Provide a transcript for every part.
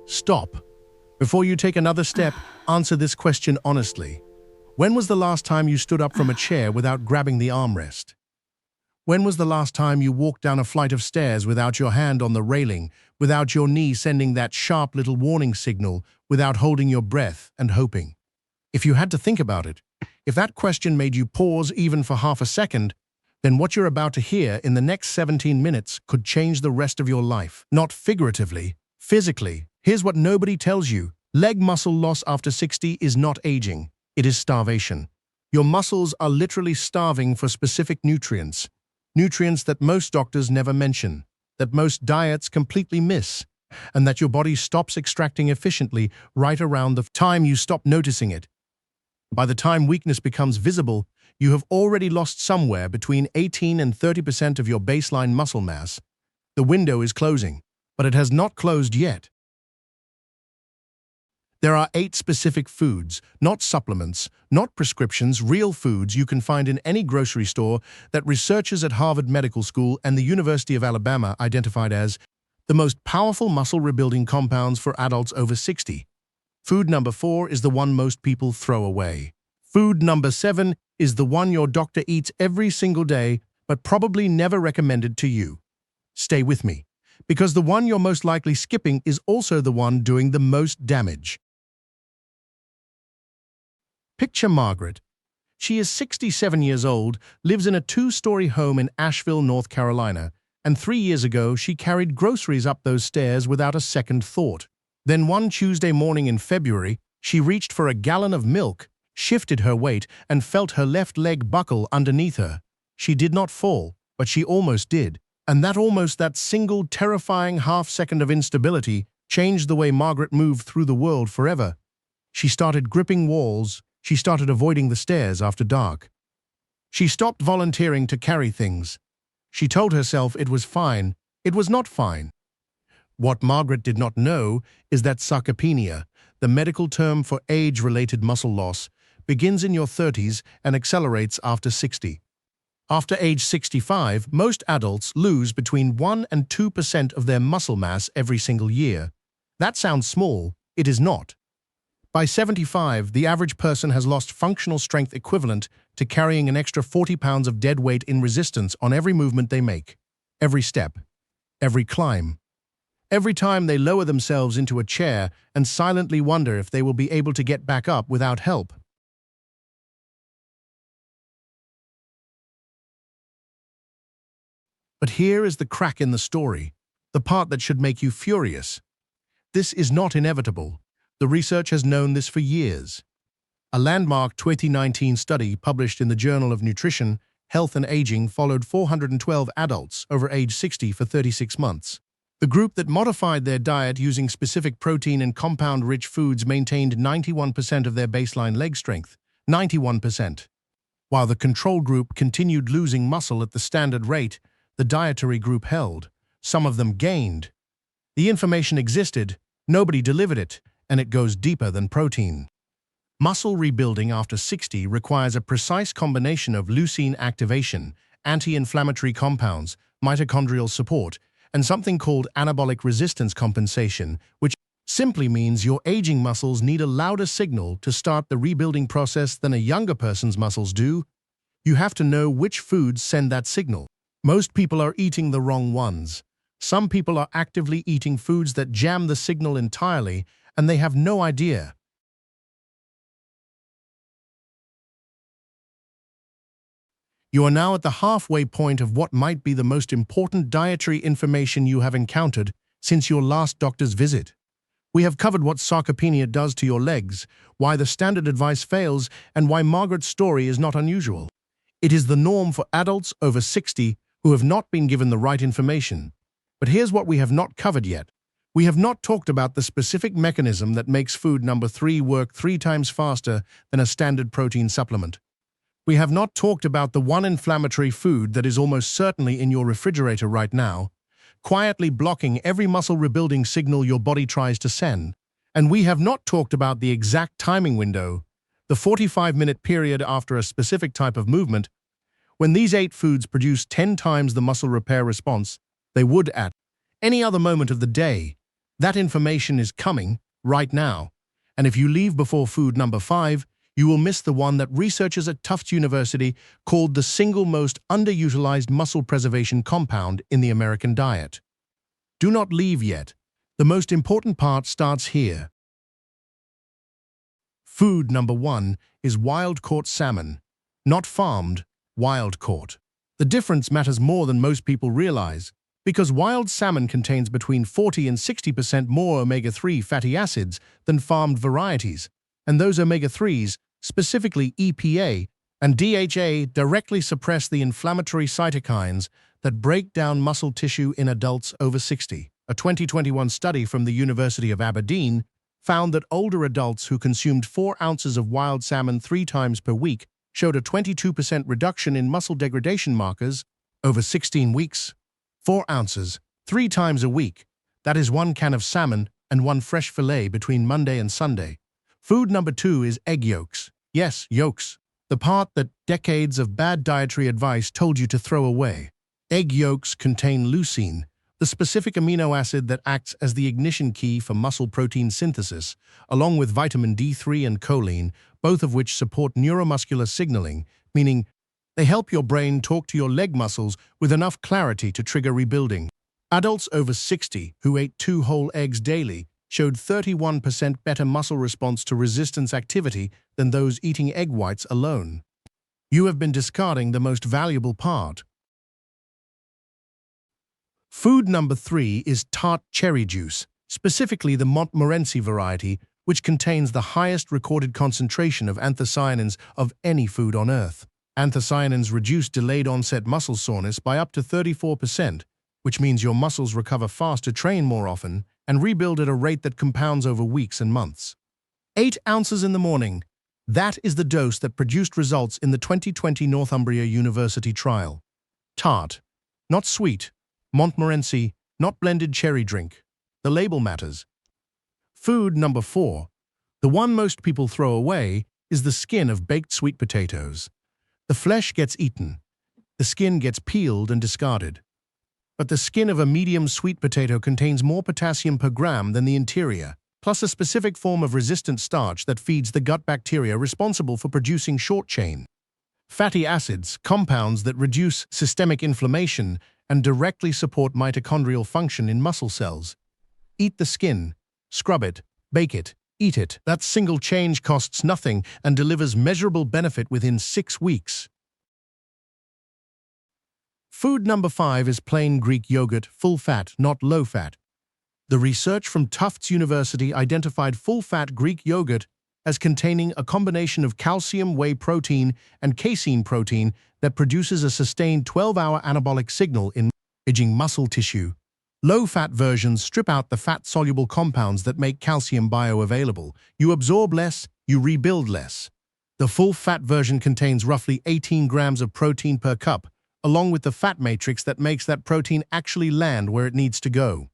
Stop. Before you take another step, answer this question honestly. When was the last time you stood up from a chair without grabbing the armrest? When was the last time you walked down a flight of stairs without your hand on the railing, without your knee sending that sharp little warning signal, without holding your breath and hoping? If you had to think about it, if that question made you pause even for half a second, then what you're about to hear in the next 17 minutes could change the rest of your life. Not figuratively, physically. Here's what nobody tells you. Leg muscle loss after 60 is not aging. It is starvation. Your muscles are literally starving for specific nutrients. Nutrients that most doctors never mention, that most diets completely miss, and that your body stops extracting efficiently right around the time you stop noticing it. By the time weakness becomes visible, you have already lost somewhere between 18 and 30% of your baseline muscle mass. The window is closing, but it has not closed yet. There are 8 specific foods, not supplements, not prescriptions, real foods you can find in any grocery store that researchers at Harvard Medical School and the University of Alabama identified as the most powerful muscle rebuilding compounds for adults over 60. Food number 4 is the one most people throw away. Food number 7 is the one your doctor eats every single day, but probably never recommended to you. Stay with me, because the one you're most likely skipping is also the one doing the most damage. Picture Margaret. She is 67 years old, lives in a 2-story home in Asheville, North Carolina, and 3 years ago she carried groceries up those stairs without a second thought. Then one Tuesday morning in February, she reached for a gallon of milk, shifted her weight, and felt her left leg buckle underneath her. She did not fall, but she almost did. And that single terrifying half-second of instability changed the way Margaret moved through the world forever. She started gripping walls. She started avoiding the stairs after dark. She stopped volunteering to carry things. She told herself it was fine. It was not fine. What Margaret did not know is that sarcopenia, the medical term for age-related muscle loss, begins in your 30s and accelerates after 60. After age 65, most adults lose between 1 and 2% of their muscle mass every single year. That sounds small. It is not. By 75, the average person has lost functional strength equivalent to carrying an extra 40 pounds of dead weight in resistance on every movement they make, every step, every climb, every time they lower themselves into a chair and silently wonder if they will be able to get back up without help. But here is the crack in the story, the part that should make you furious. This is not inevitable. The research has known this for years. A landmark 2019 study published in the Journal of Nutrition, Health and Aging followed 412 adults over age 60 for 36 months. The group that modified their diet using specific protein and compound-rich foods maintained 91% of their baseline leg strength, 91%. While the control group continued losing muscle at the standard rate, the dietary group held. Some of them gained. The information existed, nobody delivered it, and it goes deeper than protein. Muscle rebuilding after 60 requires a precise combination of leucine activation, anti-inflammatory compounds, mitochondrial support, and something called anabolic resistance compensation, which simply means your aging muscles need a louder signal to start the rebuilding process than a younger person's muscles do. You have to know which foods send that signal. Most people are eating the wrong ones. Some people are actively eating foods that jam the signal entirely, and they have no idea. You are now at the halfway point of what might be the most important dietary information you have encountered since your last doctor's visit. We have covered what sarcopenia does to your legs, why the standard advice fails, and why Margaret's story is not unusual. It is the norm for adults over 60 who have not been given the right information. But here's what we have not covered yet. We have not talked about the specific mechanism that makes food number 3 work 3 times faster than a standard protein supplement. We have not talked about the one inflammatory food that is almost certainly in your refrigerator right now, quietly blocking every muscle rebuilding signal your body tries to send. And we have not talked about the exact timing window, the 45-minute period after a specific type of movement, when these 8 foods produce 10 times the muscle repair response they would at any other moment of the day. That information is coming right now. And if you leave before food number 5, you will miss the one that researchers at Tufts University called the single most underutilized muscle preservation compound in the American diet. Do not leave yet. The most important part starts here. Food number 1 is wild-caught salmon. Not farmed, wild-caught. The difference matters more than most people realize, because wild salmon contains between 40 and 60% more omega-3 fatty acids than farmed varieties, and those omega-3s, specifically EPA and DHA, directly suppress the inflammatory cytokines that break down muscle tissue in adults over 60. A 2021 study from the University of Aberdeen found that older adults who consumed 4 ounces of wild salmon 3 times per week showed a 22% reduction in muscle degradation markers over 16 weeks. 4 ounces, 3 times a week. That is 1 can of salmon and 1 fresh fillet between Monday and Sunday. Food number 2 is egg yolks. Yes, yolks. The part that decades of bad dietary advice told you to throw away. Egg yolks contain leucine, the specific amino acid that acts as the ignition key for muscle protein synthesis, along with vitamin D3 and choline, both of which support neuromuscular signaling, meaning they help your brain talk to your leg muscles with enough clarity to trigger rebuilding. Adults over 60 who ate 2 whole eggs daily showed 31% better muscle response to resistance activity than those eating egg whites alone. You have been discarding the most valuable part. Food number 3 is tart cherry juice, specifically the Montmorency variety, which contains the highest recorded concentration of anthocyanins of any food on Earth. Anthocyanins reduce delayed onset muscle soreness by up to 34%, which means your muscles recover faster, train more often, and rebuild at a rate that compounds over weeks and months. 8 ounces in the morning. That is the dose that produced results in the 2020 Northumbria University trial. Tart, not sweet. Montmorency, not blended cherry drink. The label matters. Food number 4. The one most people throw away is the skin of baked sweet potatoes. The flesh gets eaten. The skin gets peeled and discarded. But the skin of a medium sweet potato contains more potassium per gram than the interior, plus a specific form of resistant starch that feeds the gut bacteria responsible for producing short-chain fatty acids, compounds that reduce systemic inflammation and directly support mitochondrial function in muscle cells. Eat the skin, scrub it, bake it, eat it. That single change costs nothing and delivers measurable benefit within 6 weeks. Food number 5 is plain Greek yogurt, full-fat, not low-fat. The research from Tufts University identified full-fat Greek yogurt as containing a combination of calcium whey protein and casein protein that produces a sustained 12-hour anabolic signal in aging muscle tissue. Low-fat versions strip out the fat-soluble compounds that make calcium bioavailable. You absorb less, you rebuild less. The full-fat version contains roughly 18 grams of protein per cup, along with the fat matrix that makes that protein actually land where it needs to go.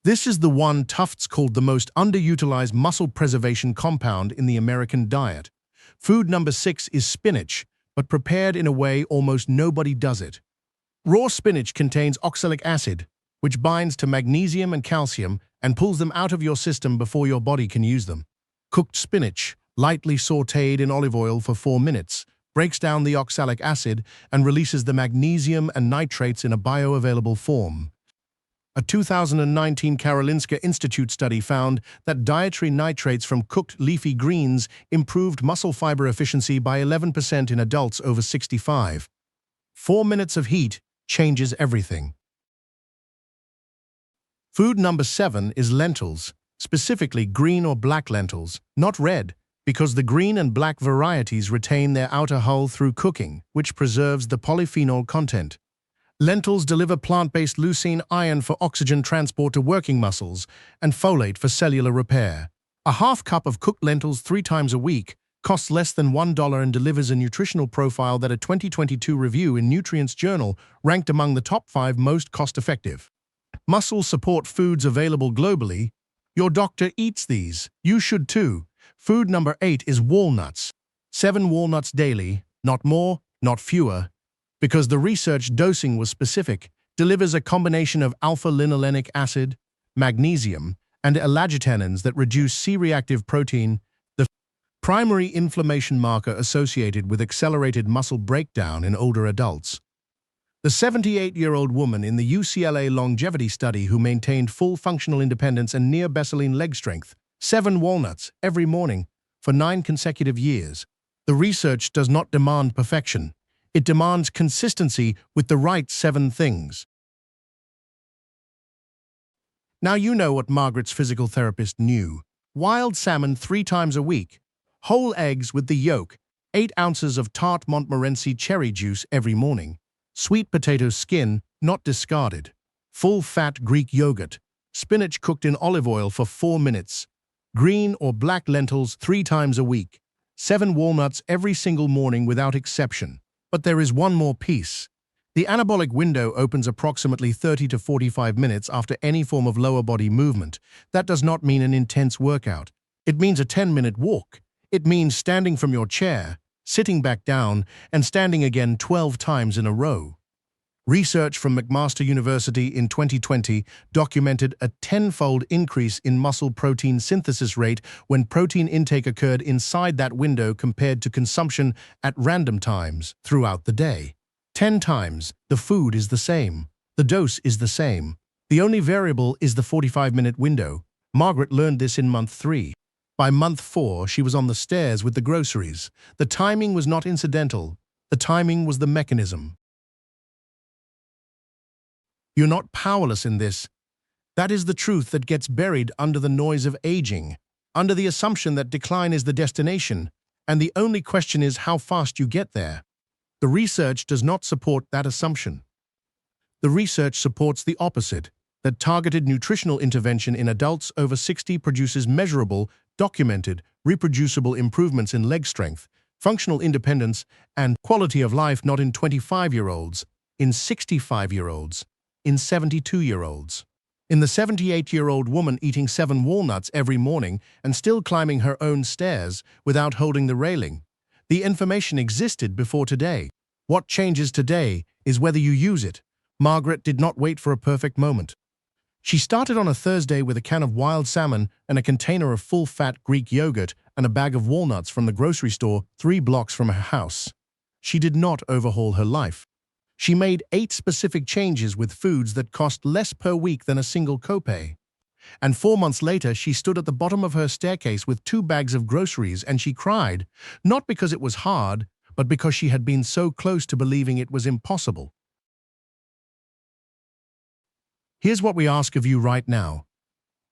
This is the one Tufts called the most underutilized muscle preservation compound in the American diet. Food number 6 is spinach, but prepared in a way almost nobody does it. Raw spinach contains oxalic acid, which binds to magnesium and calcium and pulls them out of your system before your body can use them. Cooked spinach, lightly sautéed in olive oil for 4 minutes, breaks down the oxalic acid and releases the magnesium and nitrates in a bioavailable form. A 2019 Karolinska Institute study found that dietary nitrates from cooked leafy greens improved muscle fiber efficiency by 11% in adults over 65. 4 minutes of heat changes everything. Food number 7 is lentils, specifically green or black lentils, not red, because the green and black varieties retain their outer hull through cooking, which preserves the polyphenol content. Lentils deliver plant-based leucine, iron for oxygen transport to working muscles, and folate for cellular repair. A half cup of cooked lentils 3 times a week costs less than $1 and delivers a nutritional profile that a 2022 review in Nutrients Journal ranked among the top 5 most cost-effective. Muscle support foods available globally. Your doctor eats these. You should too. Food number 8 is walnuts. 7 walnuts daily, not more, not fewer, because the research dosing was specific, delivers a combination of alpha-linolenic acid, magnesium, and ellagitanins that reduce C-reactive protein, the primary inflammation marker associated with accelerated muscle breakdown in older adults. The 78-year-old woman in the UCLA longevity study who maintained full functional independence and near-baseline leg strength, 7 walnuts every morning for 9 consecutive years. The research does not demand perfection. It demands consistency with the right 7 things. Now you know what Margaret's physical therapist knew. Wild salmon 3 times a week, whole eggs with the yolk, 8 ounces of tart Montmorency cherry juice every morning, sweet potato skin, not discarded, full-fat Greek yogurt, spinach cooked in olive oil for 4 minutes, green or black lentils 3 times a week, 7 walnuts every single morning without exception. But there is one more piece. The anabolic window opens approximately 30 to 45 minutes after any form of lower body movement. That does not mean an intense workout. It means a 10-minute walk. It means standing from your chair, sitting back down, and standing again 12 times in a row. Research from McMaster University in 2020 documented a 10-fold increase in muscle protein synthesis rate when protein intake occurred inside that window compared to consumption at random times throughout the day. 10 times, the food is the same. The dose is the same. The only variable is the 45-minute window. Margaret learned this in month 3. By month 4, she was on the stairs with the groceries. The timing was not incidental. The timing was the mechanism. You're not powerless in this. That is the truth that gets buried under the noise of aging, under the assumption that decline is the destination, and the only question is how fast you get there. The research does not support that assumption. The research supports the opposite, that targeted nutritional intervention in adults over 60 produces measurable, documented, reproducible improvements in leg strength, functional independence, and quality of life not in 25-year-olds, in 65-year-olds, in 72-year-olds. In the 78-year-old woman eating 7 walnuts every morning and still climbing her own stairs without holding the railing. The information existed before today. What changes today is whether you use it. Margaret did not wait for a perfect moment. She started on a Thursday with a can of wild salmon and a container of full-fat Greek yogurt and a bag of walnuts from the grocery store 3 blocks from her house. She did not overhaul her life. She made 8 specific changes with foods that cost less per week than a single copay. And 4 months later, she stood at the bottom of her staircase with 2 bags of groceries and she cried, not because it was hard, but because she had been so close to believing it was impossible. Here's what we ask of you right now.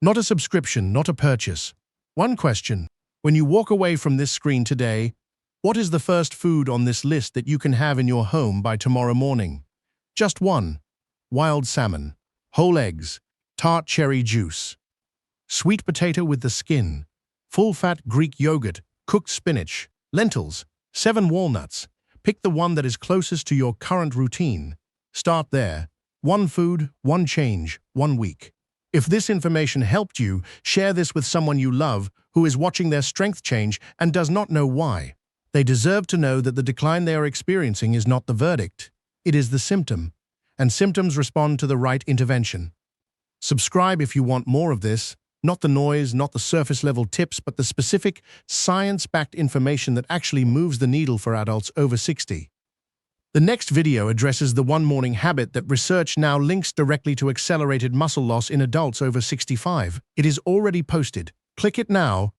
Not a subscription, not a purchase. One question. When you walk away from this screen today, what is the first food on this list that you can have in your home by tomorrow morning? Just one. Wild salmon, whole eggs, tart cherry juice, sweet potato with the skin, full-fat Greek yogurt, cooked spinach, lentils, 7 walnuts. Pick the one that is closest to your current routine. Start there. One food, one change, 1 week. If this information helped you, share this with someone you love who is watching their strength change and does not know why. They deserve to know that the decline they are experiencing is not the verdict. It is the symptom, and symptoms respond to the right intervention. Subscribe if you want more of this, not the noise, not the surface-level tips, but the specific, science-backed information that actually moves the needle for adults over 60. The next video addresses the one-morning habit that research now links directly to accelerated muscle loss in adults over 65. It is already posted. Click it now.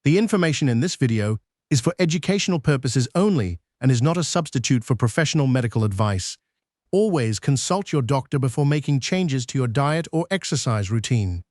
The information in this video is for educational purposes only and is not a substitute for professional medical advice. Always consult your doctor before making changes to your diet or exercise routine.